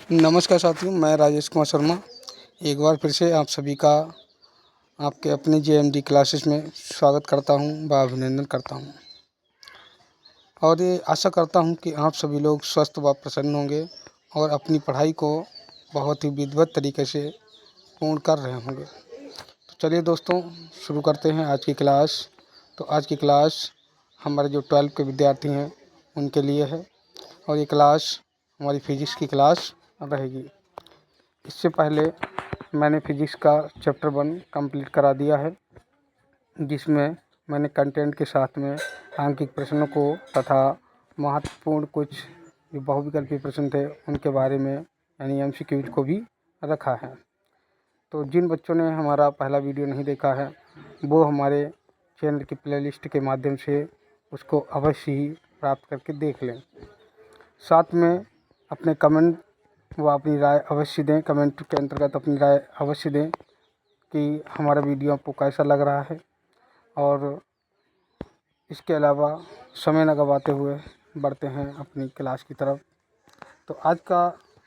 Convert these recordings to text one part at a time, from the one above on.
नमस्कार साथियों, मैं राजेश कुमार शर्मा एक बार फिर से आप सभी का आपके अपने जेएमडी क्लासेस में स्वागत करता हूं व अभिनंदन करता हूं और ये आशा करता हूं कि आप सभी लोग स्वस्थ व प्रसन्न होंगे और अपनी पढ़ाई को बहुत ही विधिवत तरीके से पूर्ण कर रहे होंगे। तो चलिए दोस्तों, शुरू करते हैं आज की क्लास। तो आज की क्लास हमारे जो 12वीं के विद्यार्थी हैं उनके लिए है और ये क्लास हमारी फिजिक्स की क्लास रहेगी। इससे पहले मैंने फिजिक्स का चैप्टर 1 कंप्लीट करा दिया है, जिसमें मैंने कंटेंट के साथ में आंकिक प्रश्नों को तथा महत्वपूर्ण कुछ जो बहुविकल्पीय प्रश्न थे उनके बारे में यानी एमसीक्यूज को भी रखा है। तो जिन बच्चों ने हमारा पहला वीडियो नहीं देखा है वो हमारे चैनल की प्लेलिस्ट के माध्यम से उसको अवश्य ही प्राप्त करके देख लें। साथ में अपने कमेंट व अपनी राय अवश्य दें, कमेंट के अंतर्गत अपनी राय अवश्य दें कि हमारा वीडियो आपको कैसा लग रहा है। और इसके अलावा समय न गवाते हुए बढ़ते हैं अपनी क्लास की तरफ। तो आज का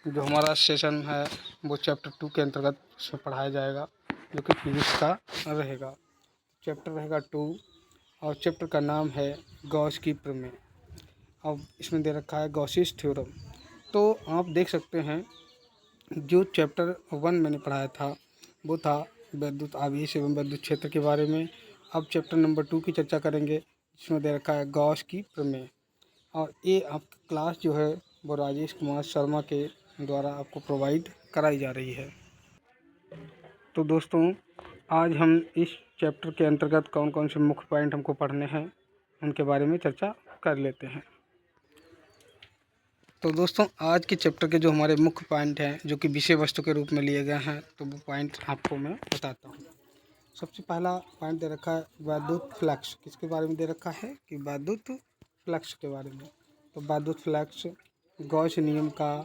जो हमारा सेशन है वो चैप्टर 2 के अंतर्गत उसमें पढ़ाया जाएगा, जो कि फिजिक्स का रहेगा। चैप्टर रहेगा 2 और चैप्टर का नाम है गॉस की प्रमेय। अब इसमें दे रखा है गॉसिस थ्योरम। तो आप देख सकते हैं जो चैप्टर 1 मैंने पढ़ाया था वो था विद्युत आवेश एवं विद्युत क्षेत्र के बारे में। अब चैप्टर नंबर 2 की चर्चा करेंगे, जिसमें दे रखा है गॉस की प्रमेय। और ये आपकी क्लास जो है वो राजेश कुमार शर्मा के द्वारा आपको प्रोवाइड कराई जा रही है। तो दोस्तों, आज हम इस चैप्टर के अंतर्गत कौन कौन से मुख्य पॉइंट हमको पढ़ने हैं उनके बारे में चर्चा कर लेते हैं। तो दोस्तों, आज के चैप्टर के जो हमारे मुख्य पॉइंट हैं जो कि विषय वस्तु के रूप में लिए गए हैं, तो वो पॉइंट आपको मैं बताता हूँ। सबसे पहला पॉइंट दे रखा है विद्युत फ्लक्स। किसके बारे में दे रखा है कि विद्युत फ्लक्स के बारे में। तो विद्युत फ्लक्स गॉस नियम का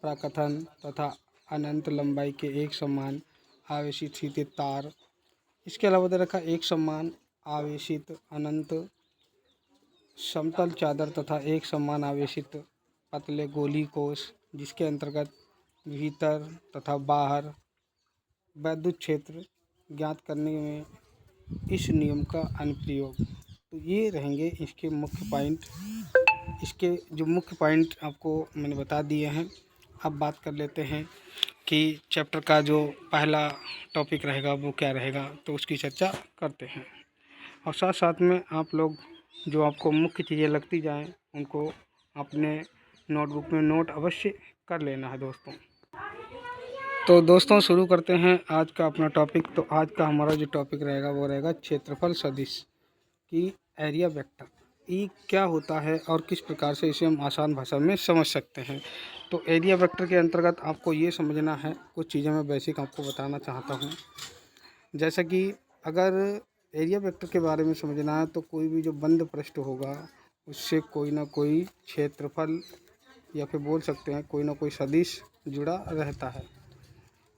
प्रकथन तथा अनंत लंबाई के एक समान आवेशित सीधे तार। इसके अलावा दे रखा एक समान आवेशित अनंत समतल चादर तथा एक समान आवेशित पतले गोली कोश, जिसके अंतर्गत भीतर तथा बाहर विद्युत क्षेत्र ज्ञात करने में इस नियम का अनुप्रयोग। तो ये रहेंगे इसके मुख्य पॉइंट। इसके जो मुख्य पॉइंट आपको मैंने बता दिए हैं। अब बात कर लेते हैं कि चैप्टर का जो पहला टॉपिक रहेगा वो क्या रहेगा, तो उसकी चर्चा करते हैं। और साथ साथ में आप लोग जो आपको मुख्य चीज़ें लगती जाएं उनको अपने नोटबुक में नोट अवश्य कर लेना है दोस्तों। तो दोस्तों, शुरू करते हैं आज का अपना टॉपिक। तो आज का हमारा जो टॉपिक रहेगा वो रहेगा क्षेत्रफल सदिश की एरिया वेक्टर। ये क्या होता है और किस प्रकार से इसे हम आसान भाषा में समझ सकते हैं। तो एरिया वेक्टर के अंतर्गत आपको ये समझना है, कुछ चीज़ें मैं बेसिक आपको बताना चाहता हूँ। जैसा कि अगर एरिया वेक्टर के बारे में समझना है तो कोई भी जो बंद पृष्ठ होगा उससे कोई ना कोई क्षेत्रफल या फिर बोल सकते हैं कोई ना कोई सदिश जुड़ा रहता है।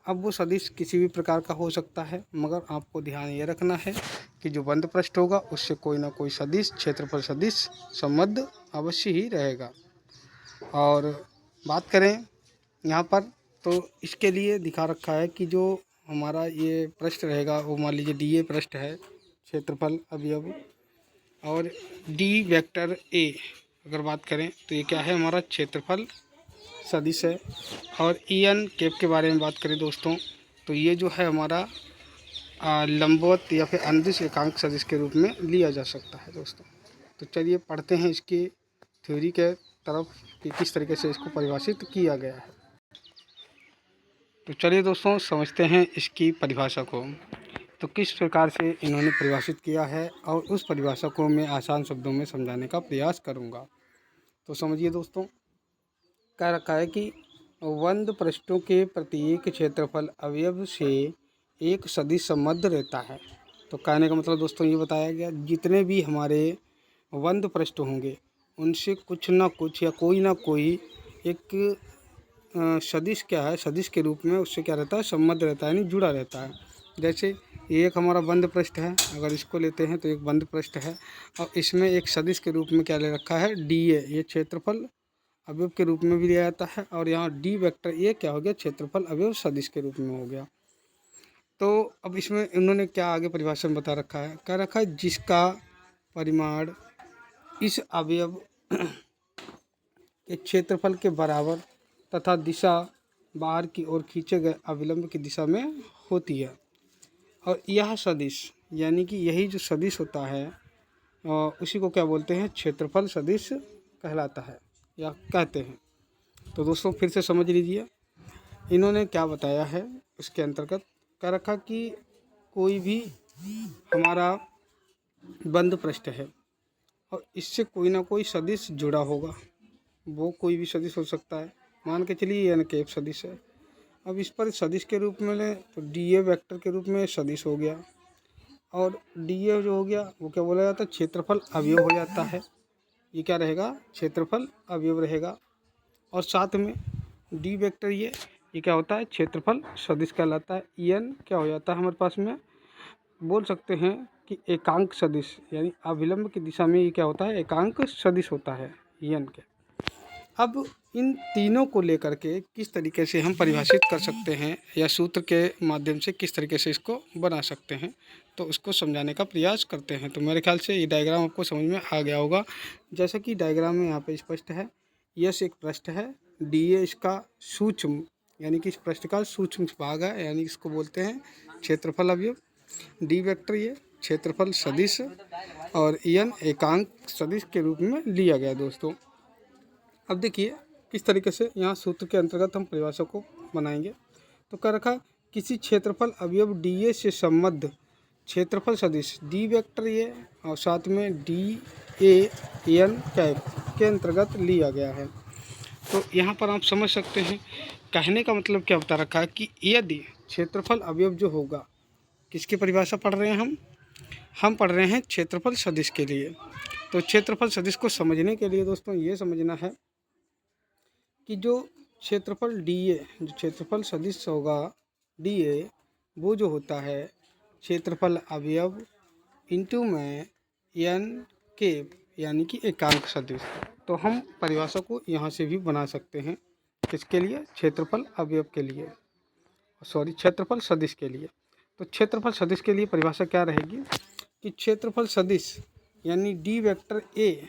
अब वो सदिश किसी भी प्रकार का हो सकता है, मगर आपको ध्यान ये रखना है कि जो बंद पृष्ठ होगा उससे कोई ना कोई सदिश क्षेत्रफल सदिश संबद्ध अवश्य ही रहेगा। और बात करें यहाँ पर, तो इसके लिए दिखा रखा है कि जो हमारा ये पृष्ठ रहेगा वो मान लीजिए डी ए पृष्ठ है, क्षेत्रफल अवयव, और डी वेक्टर ए अगर बात करें तो ये क्या है, हमारा क्षेत्रफल सदिश है। और ई एन कैप के बारे में बात करें दोस्तों, तो ये जो है हमारा लंबवत या फिर अनुदिश एकांक सदिश के रूप में लिया जा सकता है दोस्तों। तो चलिए पढ़ते हैं इसकी थ्योरी के तरफ कि किस तरीके से इसको परिभाषित किया गया है। तो चलिए दोस्तों, समझते हैं इसकी परिभाषा को। तो किस प्रकार से इन्होंने परिभाषित किया है और उस परिभाषा को मैं आसान शब्दों में समझाने का प्रयास करूंगा। तो समझिए दोस्तों, कह रखा है कि बंद पृष्ठों के प्रत्येक क्षेत्रफल अवयव से एक सदिश संबद्ध रहता है। तो कहने का मतलब दोस्तों ये बताया गया, जितने भी हमारे बंद पृष्ठ होंगे उनसे कुछ ना कुछ या कोई ना कोई एक सदिश क्या है, सदिश के रूप में उससे क्या रहता है, संबद्ध रहता है, यानी जुड़ा रहता है। जैसे ये एक हमारा बंद पृष्ठ है, अगर इसको लेते हैं तो एक बंद पृष्ठ है और इसमें एक सदिश के रूप में क्या ले रखा है, डी ए, ये क्षेत्रफल अवयव के रूप में भी लिया जाता है, और यहाँ डी वेक्टर ए क्या हो गया, क्षेत्रफल अवयव सदिश के रूप में हो गया। तो अब इसमें इन्होंने क्या आगे परिभाषा में बता रखा है, कह रखा है जिसका परिमाण इस अवयव के क्षेत्रफल के बराबर तथा दिशा बाहर की ओर खींचे गए अविलंब की दिशा में होती है, और यह सदिश यानी कि यही जो सदिश होता है उसी को क्या बोलते हैं, क्षेत्रफल सदिश कहलाता है या कहते हैं। तो दोस्तों फिर से समझ लीजिए, इन्होंने क्या बताया है, इसके अंतर्गत कह रखा कि कोई भी हमारा बंद पृष्ठ है और इससे कोई ना कोई सदिश जुड़ा होगा, वो कोई भी सदिश हो सकता है। मान के चलिए एन के सदिश है, अब इस पर सदिश के रूप में लें तो डी ए वैक्टर के रूप में सदिश हो गया, और डी ए जो हो गया वो क्या बोला जाता है, क्षेत्रफल अवयव हो जाता है। ये क्या रहेगा, क्षेत्रफल अवयव रहेगा। और साथ में डी वेक्टर ये क्या होता है, क्षेत्रफल सदिश कहलाता है। एन क्या हो जाता है हमारे पास में, बोल सकते हैं कि एकांक सदिश, यानी अविलंब की दिशा में ये क्या होता है, एकांक सदिश होता है एन के। अब इन तीनों को लेकर के किस तरीके से हम परिभाषित कर सकते हैं या सूत्र के माध्यम से किस तरीके से इसको बना सकते हैं, तो उसको समझाने का प्रयास करते हैं। तो मेरे ख्याल से ये डायग्राम आपको समझ में आ गया होगा। जैसा कि डायग्राम में यहाँ पे स्पष्ट है, यस एक पृष्ठ है, डी ए इसका सूक्ष्म यानी कि इस पृष्ठ का सूक्ष्म भाग है, यानी इसको बोलते हैं क्षेत्रफल अवयव। डी वेक्टर ये क्षेत्रफल सदिश, और एन एकांक सदिश के रूप में लिया गया दोस्तों। अब देखिए किस तरीके से यहाँ सूत्र के अंतर्गत हम परिभाषा को बनाएंगे। तो कह रखा किसी क्षेत्रफल अवयव डी ए से संबद्ध क्षेत्रफल सदिश डी वेक्टर ये और साथ में डी ए एन कैप के अंतर्गत लिया गया है। तो यहाँ पर आप समझ सकते हैं, कहने का मतलब क्या बता रखा है कि यदि क्षेत्रफल अवयव जो होगा, किसकी परिभाषा पढ़ रहे हैं हम पढ़ रहे हैं क्षेत्रफल सदिश के लिए। तो क्षेत्रफल सदिश को समझने के लिए दोस्तों ये समझना है कि जो क्षेत्रफल डी ए, जो क्षेत्रफल सदिश होगा डी ए, वो जो होता है क्षेत्रफल अवयव इंटू में एन के यानी कि एकांक सदिश। तो हम परिभाषा को यहाँ से भी बना सकते हैं, किसके लिए, क्षेत्रफल अवयव के लिए, सॉरी क्षेत्रफल सदिश के लिए। तो क्षेत्रफल सदिश के लिए परिभाषा क्या रहेगी कि क्षेत्रफल सदिश यानी डी वेक्टर ए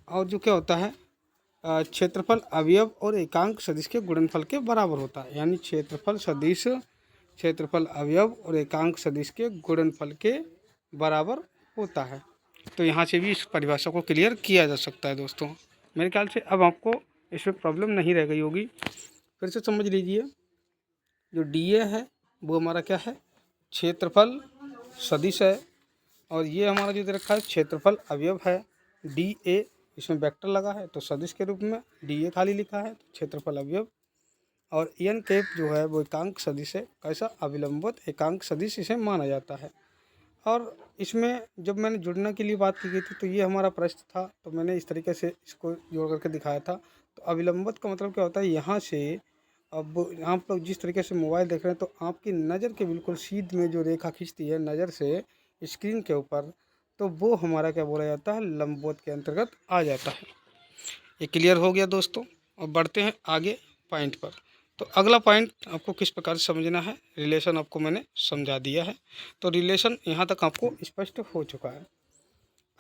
और जो क्या होता है क्षेत्रफल अवयव और एकांक सदिश के गुणनफल के बराबर होता है। यानी क्षेत्रफल सदिश क्षेत्रफल अवयव और एकांक सदिश के गुणनफल के बराबर होता है। तो यहाँ से भी इस परिभाषा को क्लियर किया जा सकता है दोस्तों। मेरे ख्याल से अब आपको इसमें प्रॉब्लम नहीं रह गई होगी। फिर से समझ लीजिए, जो डी ए है वो हमारा क्या है, क्षेत्रफल सदिश है, और ये हमारा जो दे रखा है क्षेत्रफल अवयव है। डी ए इसमें वेक्टर लगा है तो सदिश के रूप में, डी ए खाली लिखा है तो क्षेत्रफल अवयव, और एन कैप जो है वो एकांक सदिश है। कैसा, अविलंबित एकांक सदिश इसे माना जाता है। और इसमें जब मैंने जुड़ने के लिए बात की गई थी तो ये हमारा प्रश्न था, तो मैंने इस तरीके से इसको जोड़ करके दिखाया था। तो अविलंबित का मतलब क्या होता है, यहाँ से अब आप लोग जिस तरीके से मोबाइल देख रहे हैं तो आपकी नज़र के बिल्कुल सीध में जो रेखा खींचती है नज़र से स्क्रीन के ऊपर, तो वो हमारा क्या बोला जाता है, लंबवत के अंतर्गत आ जाता है। ये क्लियर हो गया दोस्तों। और बढ़ते हैं आगे पॉइंट पर। तो अगला पॉइंट आपको किस प्रकार से समझना है, रिलेशन आपको मैंने समझा दिया है। तो रिलेशन यहाँ तक आपको स्पष्ट हो चुका है।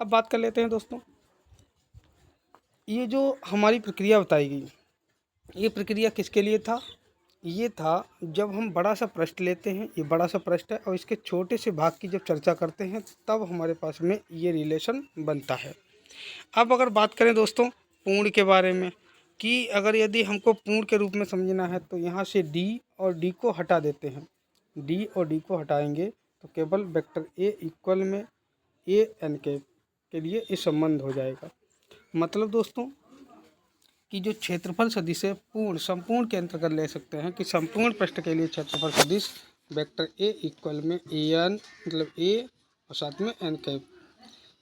अब बात कर लेते हैं दोस्तों, ये जो हमारी प्रक्रिया बताई गई, ये प्रक्रिया किसके लिए था, ये था जब हम बड़ा सा पृष्ठ लेते हैं, ये बड़ा सा पृष्ठ है, और इसके छोटे से भाग की जब चर्चा करते हैं तब हमारे पास में ये रिलेशन बनता है। अब अगर बात करें दोस्तों पूर्ण के बारे में, कि अगर यदि हमको पूर्ण के रूप में समझना है तो यहाँ से डी और डी को हटा देते हैं, डी और डी को हटाएंगे तो केवल वेक्टर ए इक्वल में ए एन के लिए ये संबंध हो जाएगा। मतलब दोस्तों कि जो क्षेत्रफल सदिश है पूर्ण संपूर्ण के अंतर्गत ले सकते हैं कि संपूर्ण पृष्ठ के लिए क्षेत्रफल सदिश वेक्टर ए इक्वल में ए एन मतलब ए और साथ में एन कैप।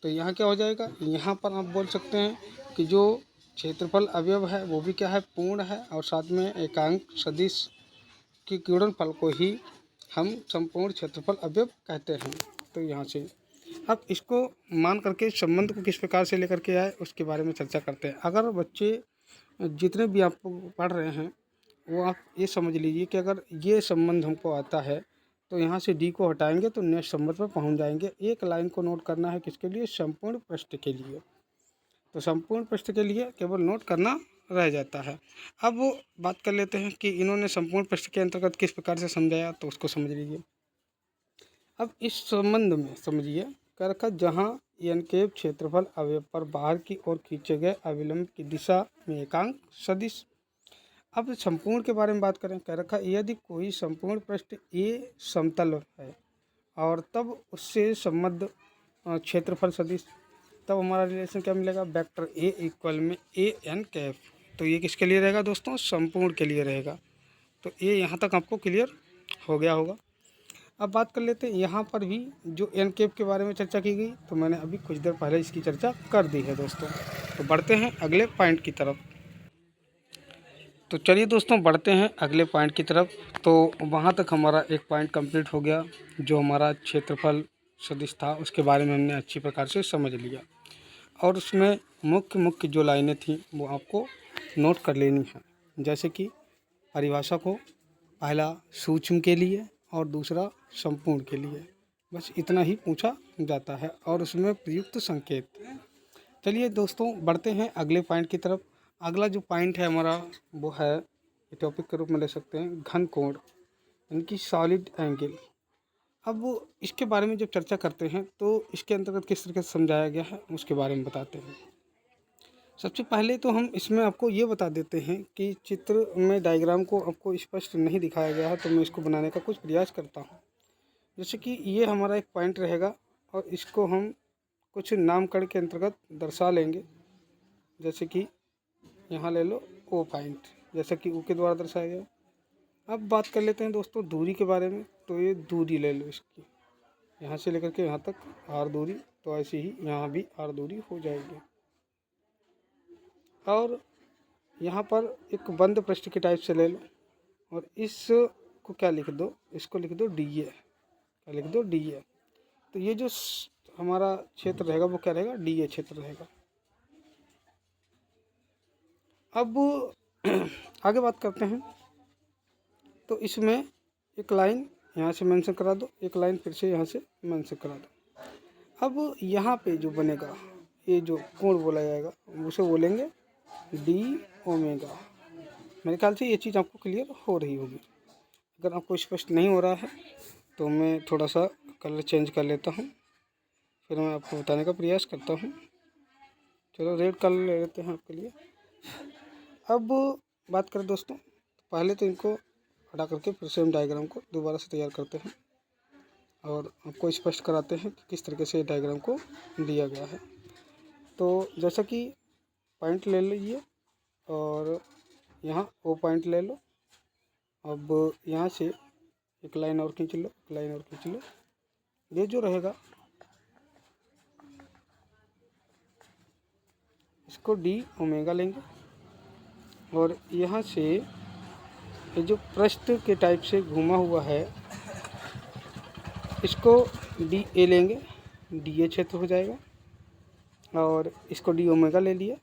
तो यहाँ क्या हो जाएगा, यहाँ पर आप बोल सकते हैं कि जो क्षेत्रफल अवयव है वो भी क्या है, पूर्ण है, और साथ में एकांक सदिश के गुणनफल को ही हम संपूर्ण क्षेत्रफल अवयव कहते हैं। तो यहाँ से अब इसको मान करके संबंध को किस प्रकार से लेकर के आए उसके बारे में चर्चा करते हैं। अगर बच्चे जितने भी आप पढ़ रहे हैं वो आप ये समझ लीजिए कि अगर ये संबंध हमको आता है तो यहाँ से डी को हटाएंगे तो नेक्स्ट संबंध पर पहुँच जाएंगे। एक लाइन को नोट करना है किसके लिए, संपूर्ण पृष्ठ के लिए। तो संपूर्ण पृष्ठ के लिए केवल नोट करना रह जाता है। अब वो बात कर लेते हैं कि इन्होंने संपूर्ण पृष्ठ के अंतर्गत किस प्रकार से समझाया, तो उसको समझ लीजिए। अब इस संबंध में समझिए कर रखा, जहाँ एनकेव क्षेत्रफल अवयव पर बाहर की ओर खींचे गए अविलंब की दिशा में एकांक सदिश। अब संपूर्ण के बारे में बात करें, कह रखा यदि कोई संपूर्ण पृष्ठ ए समतल है और तब उससे संबद्ध क्षेत्रफल सदिश, तब हमारा रिलेशन क्या मिलेगा, वेक्टर ए इक्वल में ए एन कैप। तो ये किसके लिए रहेगा दोस्तों, संपूर्ण के लिए रहेगा। तो ये यहाँ तक आपको क्लियर हो गया होगा। अब बात कर लेते हैं यहाँ पर भी जो एन कैप के बारे में चर्चा की गई, तो मैंने अभी कुछ देर पहले इसकी चर्चा कर दी है दोस्तों। तो बढ़ते हैं अगले पॉइंट की तरफ। तो चलिए दोस्तों बढ़ते हैं अगले पॉइंट की तरफ। तो वहाँ तक हमारा एक पॉइंट कंप्लीट हो गया, जो हमारा क्षेत्रफल सदिश था उसके बारे में हमने अच्छी प्रकार से समझ लिया, और उसमें मुख्य मुख्य जो लाइनें थी वो आपको नोट कर लेनी है। जैसे कि परिभाषा को पहला सूक्ष्म के लिए और दूसरा संपूर्ण के लिए, बस इतना ही पूछा जाता है, और उसमें प्रयुक्त संकेत। चलिए दोस्तों बढ़ते हैं अगले पॉइंट की तरफ। अगला जो पॉइंट है हमारा वो है, टॉपिक के रूप में ले सकते हैं, घन कोण, यानी कि सॉलिड एंगल। अब वो इसके बारे में जब चर्चा करते हैं तो इसके अंतर्गत किस तरीके से समझाया गया है उसके बारे में बताते हैं। सबसे पहले तो हम इसमें आपको ये बता देते हैं कि चित्र में डायग्राम को आपको स्पष्ट नहीं दिखाया गया है, तो मैं इसको बनाने का कुछ प्रयास करता हूँ। जैसे कि ये हमारा एक पॉइंट रहेगा और इसको हम कुछ नामकरण के अंतर्गत दर्शा लेंगे। जैसे कि यहाँ ले लो ओ पॉइंट, जैसा कि ओ के द्वारा दर्शाया गया। अब बात कर लेते हैं दोस्तों दूरी के बारे में। तो ये दूरी ले लो इसकी, यहाँ से लेकर के यहाँ तक आर दूरी, तो ऐसे ही यहाँ भी आर दूरी हो जाएगी। और यहाँ पर एक बंद पृष्ठ के टाइप से ले लो और इसको क्या लिख दो, इसको लिख दो डी ए, क्या लिख दो डी ए। तो ये जो हमारा क्षेत्र रहेगा वो क्या रहेगा, डी ए क्षेत्र रहेगा। अब आगे बात करते हैं। तो इसमें एक लाइन यहाँ से मेंशन करा दो, एक लाइन फिर से यहाँ से मेंशन करा दो। अब यहाँ पे जो बनेगा, ये जो कोण बोला जाएगा उसे बोलेंगे डी ओमेगा। मेरे ख्याल से ये चीज़ आपको क्लियर हो रही होगी। अगर आपको स्पष्ट नहीं हो रहा है तो मैं थोड़ा सा कलर चेंज कर लेता हूँ, फिर मैं आपको बताने का प्रयास करता हूँ। चलो रेड कलर ले लेते हैं आपके लिए। अब बात करें दोस्तों, पहले तो इनको हटा करके फिर से हम डायग्राम को दोबारा से तैयार करते हैं और आपको स्पष्ट कराते हैं कि किस तरीके से डायग्राम को दिया गया है। तो जैसा कि पॉइंट ले लीजिए और यहाँ वो पॉइंट ले लो। अब यहाँ से एक लाइन और खींच लो, एक लाइन और खींच लो। ये जो रहेगा इसको डी ओमेगा लेंगे और यहाँ से ये जो पृष्ठ के टाइप से घूमा हुआ है इसको डी ए लेंगे, डी ए क्षेत्र हो जाएगा। और इसको डी ओमेगा ले लिया।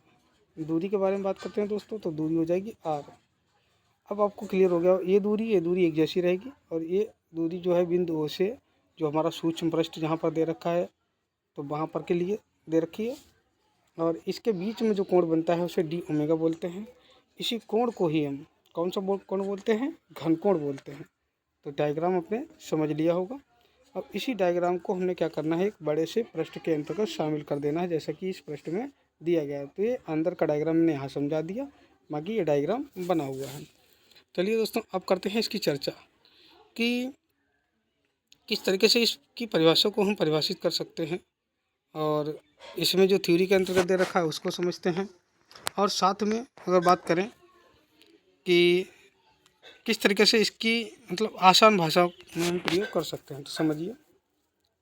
दूरी के बारे में बात करते हैं दोस्तों, तो दूरी हो जाएगी आर। अब आपको क्लियर हो गया, ये दूरी एक जैसी रहेगी, और ये दूरी जो है बिंदु ओ से जो हमारा सूक्ष्म पृष्ठ जहाँ पर दे रखा है तो वहाँ पर के लिए दे रखी है, और इसके बीच में जो कोण बनता है उसे डी ओमेगा बोलते हैं। इसी कोण को ही हम कौन सा कोण बोलते हैं, घन कोण बोलते हैं। तो डायग्राम आपने समझ लिया होगा। अब इसी डायग्राम को हमने क्या करना है, एक बड़े से पृष्ठ के अंतर्गत शामिल कर देना है, जैसा कि इस पृष्ठ में दिया गया है। तो ये अंदर का डायग्राम मैंने यहाँ समझा दिया, बाकी ये डायग्राम बना हुआ है। चलिए दोस्तों अब करते हैं इसकी चर्चा कि किस तरीके से इसकी परिभाषा को हम परिभाषित कर सकते हैं, और इसमें जो थ्योरी के अंतर्गत दे रखा है उसको समझते हैं, और साथ में अगर बात करें कि किस तरीके से इसकी मतलब आसान भाषा में हम प्रयोग कर सकते हैं, तो समझिए।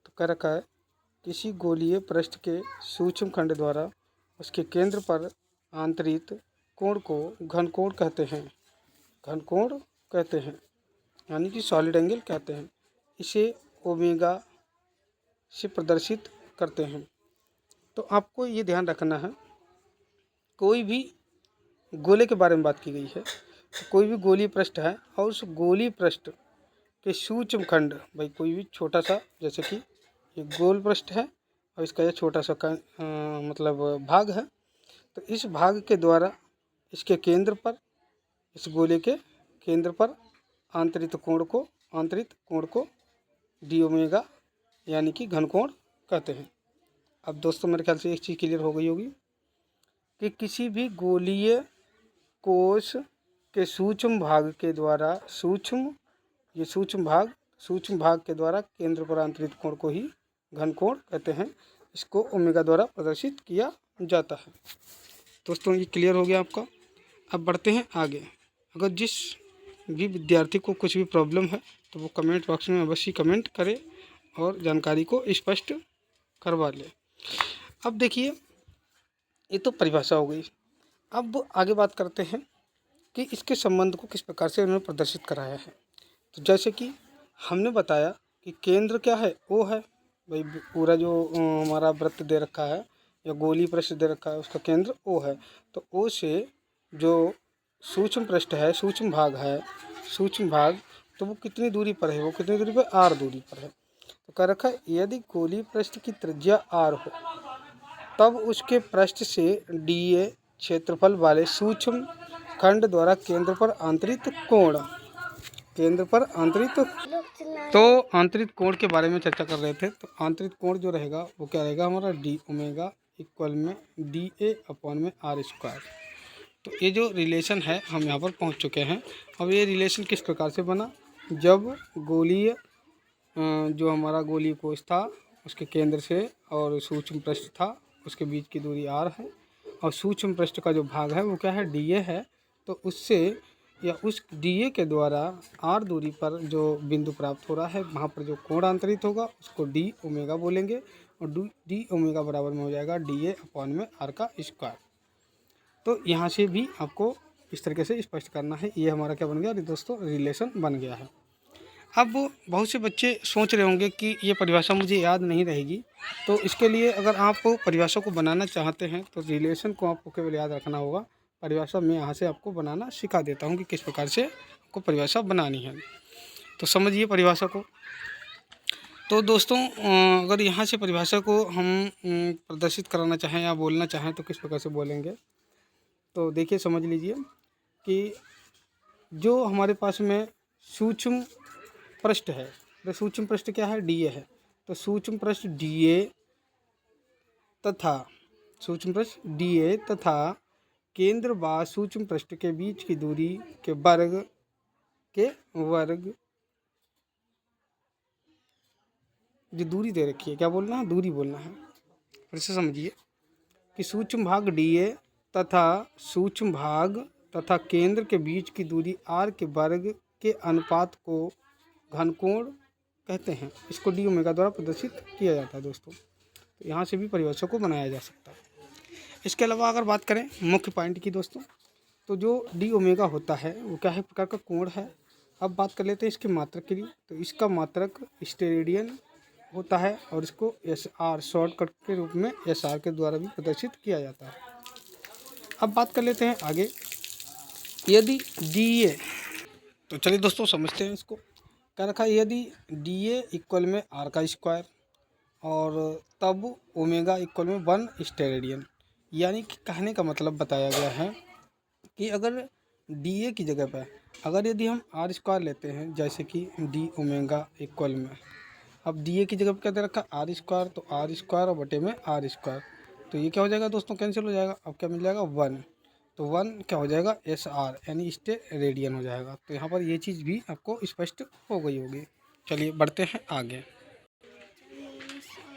तो कह रखा है किसी गोलीय पृष्ठ के सूक्ष्म खंड द्वारा उसके केंद्र पर आंतरित कोण को घन कोण कहते हैं, घन कोण कहते हैं, यानी कि सॉलिड एंगल कहते हैं। इसे ओमेगा से प्रदर्शित करते हैं। तो आपको ये ध्यान रखना है, कोई भी गोले के बारे में बात की गई है। तो कोई भी गोलीय पृष्ठ है और उस गोलीय पृष्ठ के सूक्ष्म खंड, भाई कोई भी छोटा सा, जैसे कि ये गोल पृष्ठ है और इसका ये छोटा सा मतलब भाग है, तो इस भाग के द्वारा इसके केंद्र पर, इस गोले के केंद्र पर आंतरिक कोण को डी ओमेगा यानी कि घनकोण कहते हैं। अब दोस्तों मेरे ख्याल से एक चीज़ क्लियर हो गई होगी कि किसी भी गोलीय कोश के सूक्ष्म भाग के द्वारा सूक्ष्म भाग के द्वारा केंद्र पर आंतरिक कोण को ही घनकोण कहते हैं। इसको ओमेगा द्वारा प्रदर्शित किया जाता है। दोस्तों ये क्लियर हो गया आपका। अब बढ़ते हैं आगे। अगर जिस भी विद्यार्थी को कुछ भी प्रॉब्लम है तो वो कमेंट बॉक्स में अवश्य कमेंट करे और जानकारी को स्पष्ट करवा ले। अब देखिए, ये तो परिभाषा हो गई। अब आगे बात करते हैं कि इसके संबंध को किस प्रकार से उन्होंने प्रदर्शित कराया है। तो जैसे कि हमने बताया कि केंद्र क्या है, ओ है। भाई पूरा जो हमारा वृत्त दे रखा है या गोली पृष्ठ दे रखा है उसका केंद्र ओ है। तो ओ से जो सूक्ष्म पृष्ठ है, सूक्ष्म भाग, तो वो कितनी दूरी पर है, वो कितनी दूरी पर, आर दूरी पर है। तो कह रखा है यदि गोली पृष्ठ की त्रिज्या आर हो तब उसके पृष्ठ से डीए क्षेत्रफल वाले सूक्ष्म खंड द्वारा केंद्र पर आंतरिक कोण के बारे में चर्चा कर रहे थे। तो आंतरिक कोण जो रहेगा वो क्या रहेगा हमारा, डी ओमेगा इक्वल में डी ए अपॉन में आर स्क्वायर। तो ये जो रिलेशन है हम यहाँ पर पहुँच चुके हैं। अब ये रिलेशन किस प्रकार से बना, जब गोलीय जो हमारा गोलीय कोश था उसके केंद्र से और सूक्ष्म पृष्ठ था उसके बीच की दूरी आर है और सूक्ष्म पृष्ठ का जो भाग है वो क्या है, डी ए है। तो उससे या उस डी ए के द्वारा आर दूरी पर जो बिंदु प्राप्त हो रहा है वहाँ पर जो कोण आंतरित होगा उसको डी ओमेगा बोलेंगे और डी ओमेगा बराबर में हो जाएगा डी ए अपॉन में आर का स्क्वायर। तो यहाँ से भी आपको इस तरीके से स्पष्ट करना है। ये हमारा क्या बन गया दोस्तों, रिलेशन बन गया है। अब बहुत से बच्चे सोच रहे होंगे कि ये परिभाषा मुझे याद नहीं रहेगी, तो इसके लिए अगर आप परिभाषा को बनाना चाहते हैं तो रिलेशन को आपको केवल याद रखना होगा। परिभाषा मैं यहाँ से आपको बनाना सिखा देता हूँ कि किस प्रकार से आपको परिभाषा बनानी है। तो समझिए परिभाषा को। तो दोस्तों अगर यहाँ से परिभाषा को हम प्रदर्शित कराना चाहें या बोलना चाहें तो किस प्रकार से बोलेंगे, तो देखिए समझ लीजिए कि जो हमारे पास में सूक्ष्म पृष्ठ है, तो सूक्ष्म पृष्ठ क्या है, डी ए है। तो सूक्ष्म पृष्ठ डी ए तथा केंद्र व सूक्ष्म पृष्ठ के बीच की दूरी के वर्ग जो दूरी दे रखी है, क्या बोलना है, दूरी बोलना है। फिर से समझिए कि सूक्ष्म भाग डी ए तथा केंद्र के बीच की दूरी आर के वर्ग के अनुपात को घनकोण कहते हैं। इसको डी ओमेगा द्वारा प्रदर्शित किया जाता है दोस्तों। तो यहाँ से भी परिभाषा को बनाया जा सकता है। इसके अलावा अगर बात करें मुख्य पॉइंट की दोस्तों, तो जो डी ओमेगा होता है वो क्या है, प्रकार का कोण है। अब बात कर लेते हैं इसके मात्रक के लिए। तो इसका मात्रक स्टेरेडियन होता है और इसको एस आर शॉर्टकट के रूप में एस आर के द्वारा भी प्रदर्शित किया जाता है। अब बात कर लेते हैं आगे, यदि डी ए, तो चलिए दोस्तों समझते हैं इसको। क्या रखा है, यदि डी ए इक्वल में आर का स्क्वायर और तब ओमेगा इक्वल में 1 स्टेरेडियन, यानी कि कहने का मतलब बताया गया है कि अगर डी ए की जगह पर अगर यदि हम आर स्क्वायर लेते हैं, जैसे कि डी ओमेगा इक्वल में, अब डी ए की जगह पर क्या दे रखा है, आर स्क्वायर, तो आर स्क्वायर और बटे में आर स्क्वायर, तो ये क्या हो जाएगा दोस्तों, कैंसिल हो जाएगा। अब क्या मिल जाएगा, 1, तो 1 क्या हो जाएगा, एस आर यानी स्टेरेडियन हो जाएगा। तो यहाँ पर ये चीज़ भी आपको स्पष्ट हो गई होगी। चलिए बढ़ते हैं आगे।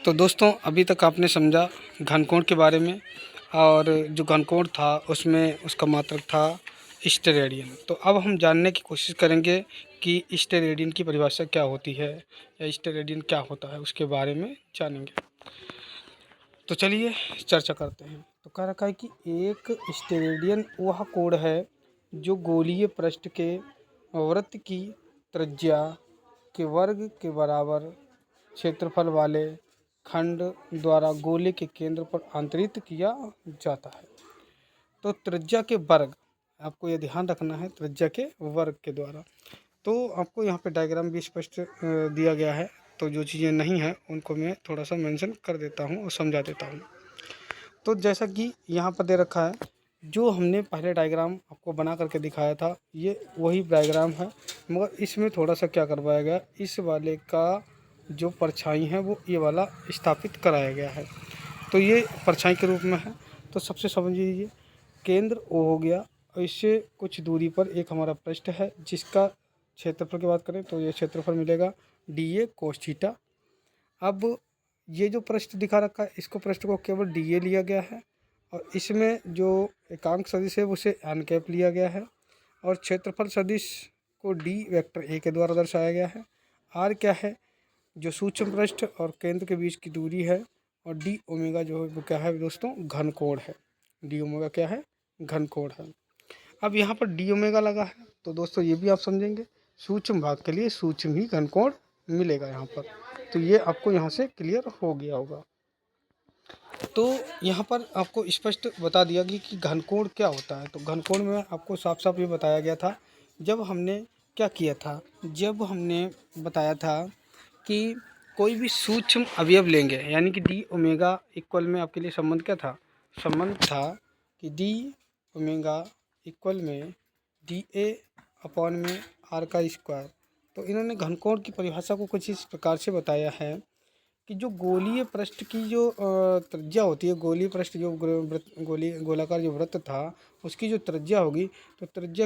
तो दोस्तों अभी तक आपने समझा घनकोण के बारे में, और जो घनकोण था उसमें उसका मात्रक था स्टेरेडियन। तो अब हम जानने की कोशिश करेंगे कि स्टेरेडियन की परिभाषा क्या होती है या स्टेरेडियन क्या होता है, उसके बारे में जानेंगे। तो चलिए चर्चा करते हैं। तो कह रखा है कि एक स्टेरेडियन वह कोण है जो गोलीय पृष्ठ के वृत्त की त्रिज्या के वर्ग के बराबर क्षेत्रफल वाले खंड द्वारा गोले के केंद्र पर आंतरित किया जाता है। तो त्रिज्या के वर्ग आपको ये ध्यान रखना है त्रिज्या के वर्ग के द्वारा। तो आपको यहाँ पे डायग्राम भी स्पष्ट दिया गया है, तो जो चीज़ें नहीं हैं उनको मैं थोड़ा सा मेंशन कर देता हूँ और समझा देता हूँ। तो जैसा कि यहाँ पर दे रखा है, जो हमने पहले डायग्राम आपको बना करके दिखाया था ये वही डायग्राम है, मगर इसमें थोड़ा सा क्या करवाया गया, इस वाले का जो परछाई है वो ये वाला स्थापित कराया गया है। तो ये परछाई के रूप में है। तो सबसे समझ लीजिए, केंद्र ओ हो गया और इससे कुछ दूरी पर एक हमारा पृष्ठ है जिसका क्षेत्रफल की बात करें तो ये क्षेत्रफल मिलेगा डी ए कोस थीटा। अब ये जो पृष्ठ दिखा रखा है इसको पृष्ठ को केवल डी ए लिया गया है और इसमें जो एकांक सदिश है उसे एन कैप लिया गया है और क्षेत्रफल सदिश को डी वेक्टर ए के द्वारा दर्शाया गया है। आर क्या है, जो सूक्ष्म पृष्ठ और केंद्र के बीच की दूरी है, और डी ओमेगा जो है वो क्या है दोस्तों, घन कोण है। डी ओमेगा क्या है, घन कोण है। अब यहाँ पर डी ओमेगा लगा है तो दोस्तों ये भी आप समझेंगे सूक्ष्म भाग के लिए सूक्ष्म ही घन कोण मिलेगा यहाँ पर। तो ये आपको यहाँ से क्लियर हो गया होगा। तो यहाँ पर आपको स्पष्ट बता दिया गया कि घनकोण क्या होता है। तो घनकोण में आपको साफ साफ ये बताया गया था, जब हमने क्या किया था, जब हमने बताया था कि कोई भी सूक्ष्म अवयव लेंगे, यानी कि डी ओमेगा इक्वल में आपके लिए संबंध क्या था, संबंध था कि डी ओमेगा इक्वल में डी ए अपॉन में आर का स्क्वायर। तो इन्होंने घनकोण की परिभाषा को कुछ इस प्रकार से बताया है कि जो गोलीय पृष्ठ की जो त्रिज्या होती है, गोलीय पृष्ठ जो गोलाकार जो वृत्त था उसकी जो त्रिज्या होगी, तो त्रिज्या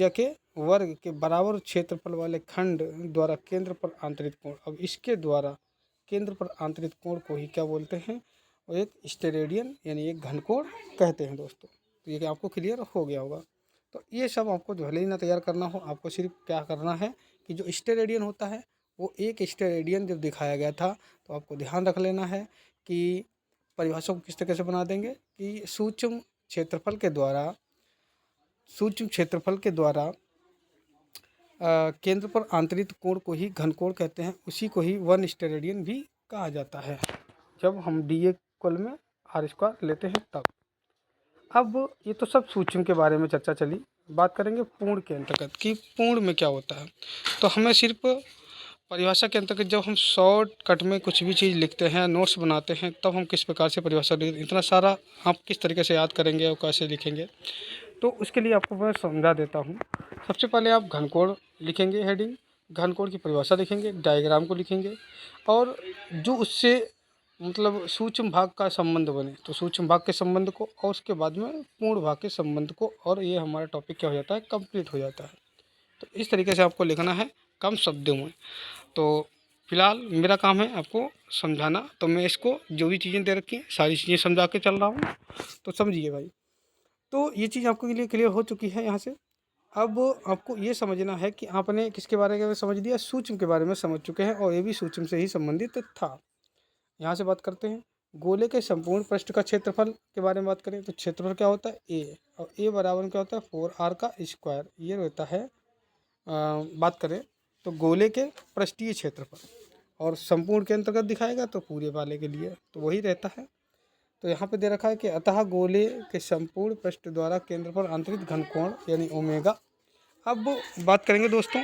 के वर्ग के बराबर क्षेत्रफल वाले खंड द्वारा केंद्र पर आंतरिक कोण। अब इसके द्वारा केंद्र पर आंतरिक कोण को ही क्या बोलते हैं, और एक स्टेरेडियन यानी एक घनकोण कहते हैं दोस्तों। तो ये आपको क्लियर हो गया होगा। तो ये सब आपको भले ही ना तैयार करना हो, आपको सिर्फ क्या करना है कि जो स्टेरेडियन होता है वो एक स्टेरेडियन जब दिखाया गया था तो आपको ध्यान रख लेना है कि परिभाषा को किस तरह से बना देंगे कि सूक्ष्म क्षेत्रफल के द्वारा केंद्र पर आंतरिक कोण को ही घन कोण कहते हैं, उसी को ही वन स्टेरेडियन भी कहा जाता है जब हम डी ए इक्वल में आर स्क्वायर लेते हैं तब। अब ये तो सब सूक्ष्म के बारे में चर्चा चली, बात करेंगे पूर्ण के अंतर्गत कि पूर्ण में क्या होता है। तो हमें सिर्फ परिभाषा के अंतर्गत जब हम शॉर्टकट में कुछ भी चीज़ लिखते हैं, नोट्स बनाते हैं, तब हम किस प्रकार से परिभाषा लिखते, इतना सारा आप किस तरीके से याद करेंगे और कैसे लिखेंगे, तो उसके लिए आपको मैं समझा देता हूँ। सबसे पहले आप घनकोण लिखेंगे, हेडिंग घनकोण की परिभाषा लिखेंगे, डायग्राम को लिखेंगे, और जो उससे मतलब सूक्ष्म भाग का संबंध बने तो सूक्ष्म भाग के संबंध को, और उसके बाद में पूर्ण भाग के संबंध को, और ये हमारा टॉपिक क्या हो जाता है, कंप्लीट हो जाता है। तो इस तरीके से आपको लिखना है कम शब्दों में। तो फिलहाल मेरा काम है आपको समझाना, तो मैं इसको जो भी चीज़ें दे रखी हैं सारी चीज़ें समझा के चल रहा हूँ, तो समझिए भाई। तो ये चीज़ आपके लिए क्लियर हो चुकी है यहाँ से। अब आपको ये समझना है कि आपने किसके बारे में समझ लिया, सूक्ष्म के बारे में समझ चुके हैं, और ये भी सूक्ष्म से ही संबंधित था। यहाँ से बात करते हैं गोले के संपूर्ण पृष्ठ का क्षेत्रफल के बारे में बात करें तो क्षेत्रफल क्या होता है, ए, और ए बराबर क्या होता है 4r का स्क्वायर। ये रहता है बात करें तो गोले के पृष्ठीय क्षेत्रफल, और संपूर्ण के अंतर्गत दिखाएगा तो पूरे वाले के लिए तो वही रहता है। तो यहाँ पे दे रखा है कि अतः गोले के संपूर्ण पृष्ठ द्वारा केंद्र पर आंतरिक घन कोण यानी ओमेगा। अब बात करेंगे दोस्तों,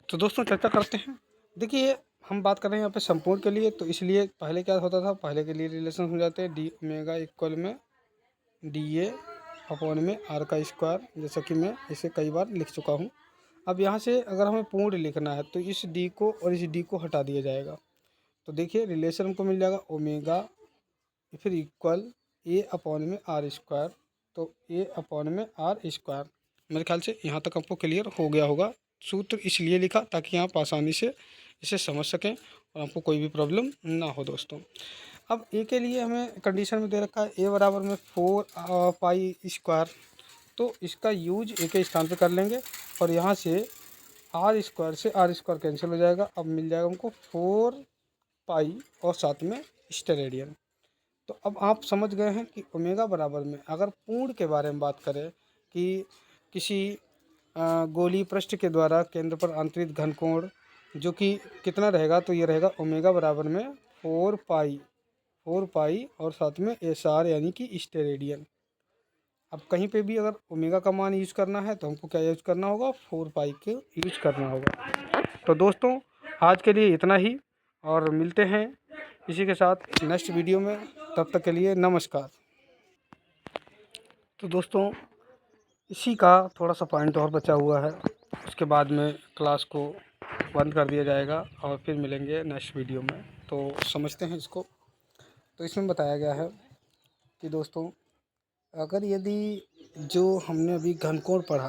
तो दोस्तों चर्चा करते हैं। देखिए हम बात कर रहे हैं यहाँ पे संपूर्ण के लिए, तो इसलिए पहले क्या होता था, पहले के लिए रिलेशन हो जाते हैं डी ओमेगा इक्वल में डी ए अपॉन में आर का स्क्वायर, जैसा कि मैं इसे कई बार लिख चुका हूँ। अब यहाँ से अगर हमें पूर्ण लिखना है तो इस डी को और इस डी को हटा दिया जाएगा। तो देखिए रिलेशन हमको मिल जाएगा ओमेगा फिर इक्वल ए अपॉन में आर स्क्वायर। तो ए अपॉन में आर स्क्वायर, मेरे ख्याल से यहाँ तक आपको क्लियर हो गया होगा। सूत्र इसलिए लिखा ताकि आप आसानी से इसे समझ सकें और आपको कोई भी प्रॉब्लम ना हो दोस्तों। अब ए के लिए हमें कंडीशन में दे रखा है ए बराबर में 4 पाई स्क्वायर, तो इसका यूज ए के स्थान पे कर लेंगे और यहाँ से आर स्क्वायर से आर स्क्वायर कैंसिल हो जाएगा। अब मिल जाएगा हमको 4 पाई और साथ में स्टेरेडियन। तो अब आप समझ गए हैं कि ओमेगा बराबर में अगर पूर्ण के बारे में बात करें कि किसी गोलीय पृष्ठ के द्वारा केंद्र पर आंतरिक घन कोण जो कि कितना रहेगा, तो ये रहेगा ओमेगा बराबर में 4 पाई और साथ में एस आर यानी कि स्टेरेडियन। अब कहीं पे भी अगर ओमेगा का मान यूज करना है तो हमको क्या यूज करना होगा, 4 पाई के यूज करना होगा। तो दोस्तों आज के लिए इतना ही, और मिलते हैं इसी के साथ नेक्स्ट वीडियो में। तब तक के लिए नमस्कार। तो दोस्तों इसी का थोड़ा सा पॉइंट और बचा हुआ है, उसके बाद में क्लास को बंद कर दिया जाएगा और फिर मिलेंगे नेक्स्ट वीडियो में। तो समझते हैं इसको। तो इसमें बताया गया है कि दोस्तों अगर यदि जो हमने अभी घनकोण पढ़ा,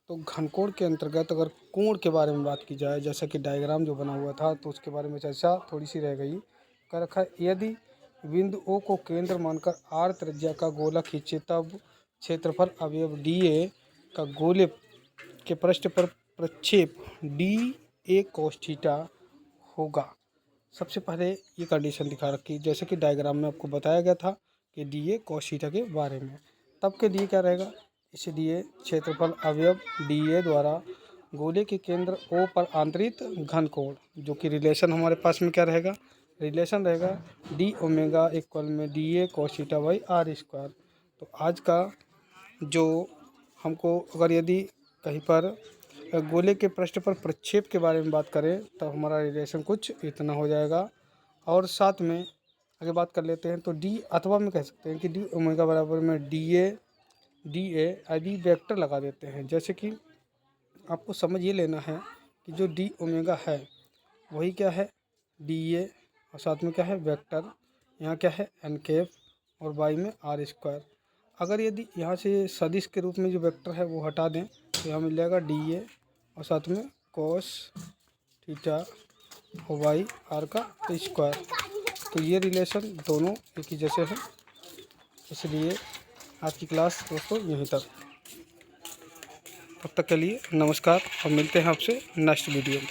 तो घनकोण के अंतर्गत अगर कोण के बारे में बात की जाए, जैसा कि डायग्राम जो बना हुआ था तो उसके बारे में चर्चा थोड़ी सी रह गई। कह रखा है यदि बिंदु O को केंद्र मानकर r त्रिज्या का गोला खींचे तब क्षेत्रफल अवयव dA का गोले के पृष्ठ पर प्रक्षेप dA cos थीटा होगा। सबसे पहले ये कंडीशन दिखा रखी, जैसे कि डायग्राम में आपको बताया गया था कि dA cos थीटा के बारे में। तब के लिए क्या रहेगा, इसलिए क्षेत्रफल अवयव dA द्वारा गोले के केंद्र O पर आंतरिक घन कोण, जो कि रिलेशन हमारे पास में क्या रहेगा, रिलेशन रहेगा डी ओमेगा इक्वल में dA cos theta by r square. तो आज का जो हमको अगर यदि कहीं पर गोले के पृष्ठ पर प्रक्षेप के बारे में बात करें तो हमारा रिलेशन कुछ इतना हो जाएगा। और साथ में आगे बात कर लेते हैं, तो डी अथवा में कह सकते हैं कि डी ओमेगा बराबर में डी ए यदि वेक्टर लगा देते हैं, जैसे कि आपको समझ ये लेना है कि जो डी ओमेगा है वही क्या है, डी ए, और साथ में क्या है वेक्टर, यहाँ क्या है एन कैप, और वाई में आर स्क्वायर। अगर यदि यहाँ से सदिश के रूप में जो वेक्टर है वो हटा दें तो यहाँ मिल जाएगा डी ए और साथ में कोस थीटा और वाई आर का स्क्वायर। तो ये रिलेशन दोनों एक ही जैसे हैं, इसलिए आज की क्लास दोस्तों यहीं तक। तब तक के लिए नमस्कार और मिलते हैं आपसे नेक्स्ट वीडियो में।